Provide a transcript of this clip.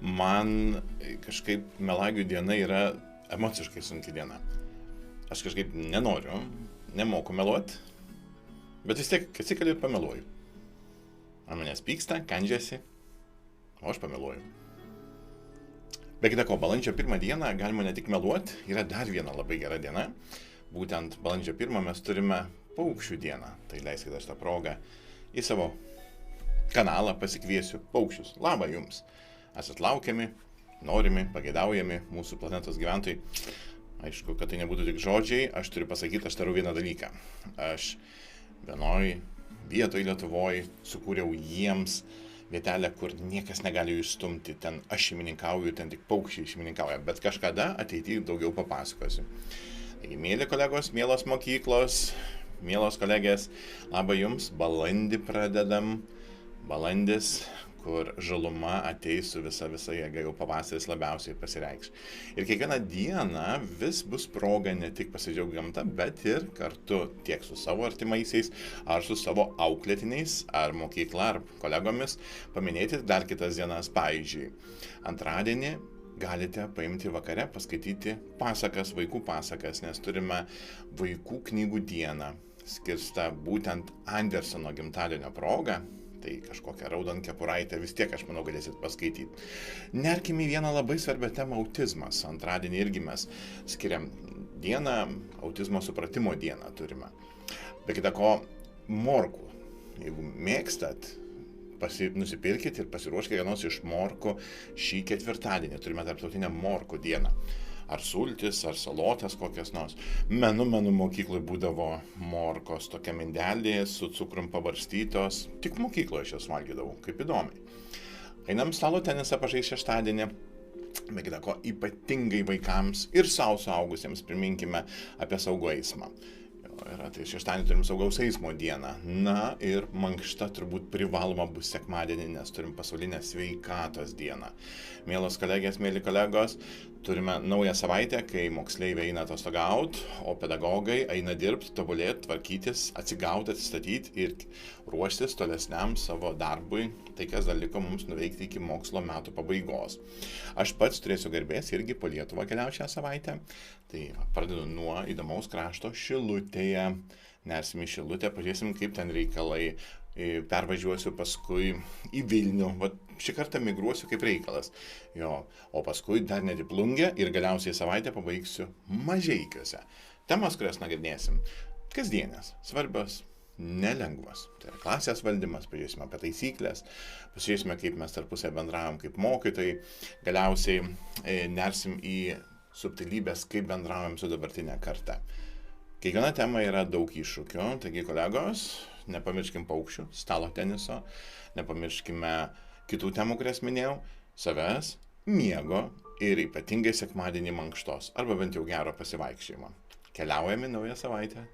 Man kažkaip melagių diena yra emociškai sunki diena. Aš kažkaip nenoriu, nemoku meluoti, bet vis tiek atsikeliu ir pameluoju. Ant manęs pyksta, kandžiasi, o aš pameluoju. Be kita ko, balandžio 1 dieną galima ne tik meluoti, yra dar viena labai gera diena. Būtent balandžio 1 mes turime paukščių dieną. Tai leiskite aš tą progą į savo kanalą pasikviesiu paukščius. Labą jums! Esat laukiami, norimi, pageidaujami mūsų planetos gyventojai. Aišku, kad tai nebūtų tik žodžiai, aš turiu pasakyti, aš darau vieną dalyką. Aš vienoj vietoj Lietuvoj sukūriau jiems vietelę, kur niekas negali jų išstumti. Ten aš šeimininkauju, ten tik paukščiai šeimininkauja, bet kažkada ateityje daugiau papasakosiu. Taigi, mėly kolegos, mielos mokyklos, mielos kolegės, labą jums, balandį pradedam. Balandis, kur žaluma ateis su visa jėga, jau pavasaris labiausiai pasireikš. Ir kiekvieną dieną vis bus proga ne tik pasidžiaugti gamtą, bet ir kartu tiek su savo artimaisiais, ar su savo auklėtiniais, ar mokykla, ar kolegomis paminėti dar kitas dienas. Pavyzdžiui, antradienį galite paimti vakare, paskaityti pasakas, vaikų pasakas, nes turime vaikų knygų dieną, skirstą būtent Anderseno gimtadienio progą. Tai kažkokią raudonkepuraitę vis tiek, aš manau, galėsit paskaityti. Nerkime į vieną labai svarbią temą - autizmas. Antradienį irgi mes skiriam dieną, autizmo supratimo dieną turime. Be kita ko, morkų. Jeigu mėgstat, nusipirkit ir pasiruoškite vienos iš morkų šį ketvirtadienį. Turime tarptautinę morkų dieną. Ar sultis, ar salotas kokias nors. Menu mokyklai būdavo morkos tokia mindelė su cukrum pabarstytos. Tik mokykloje aš jas valgydavau, kaip įdomiai. Einam stalo tenisą pažaisti šeštadienį. Be kita ko, ypatingai vaikams ir suaugusiems priminkime apie saugų eismą. Tai šeštadienį turim saugaus eismo dieną. Na ir mankšta turbūt privaloma bus sekmadienį, nes turim pasaulinę sveikatos dieną. Mielos kolegės, mėly kolegos, turime naują savaitę, kai moksleiviai eina atostogauti, o pedagogai eina dirbti, tobulėti, tvarkytis, atsigauti, atsistatyti ir ruoštis tolesniam savo darbui, tai kas dar liko mums nuveikti iki mokslo metų pabaigos. Aš pats turėsiu garbės irgi po Lietuvą keliauti šią savaitę. Tai pradedu nuo įdomaus krašto Šilutėje. Nersim į Šilutę, pažiūrėsim, kaip ten reikalai. Pervažiuosiu paskui į Vilnių. Šį kartą migruosiu kaip reikalas. O paskui dar net į Plungę ir galiausiai savaitę pabaigsiu Mažeikiuose. Temas, kurias nagrinėsim, kasdienės, svarbios, nelengvas. Tai yra klasės valdymas, pažiūrėsime apie taisyklės, pasižiūrėsime, kaip mes tarpusai bendravom kaip mokytojai, galiausiai nersim į subtilybės, kaip bendravom su dabartinė karta. Kiekviena tema yra daug iššūkių, taigi kolegos, nepamirškim paukščių, stalo teniso, nepamirškime kitų temų, kurias minėjau, savęs, miego ir ypatingai sekmadienį mankštos, arba bent jau gero pasivaikščiojimo. Keliaujame naują savaitę.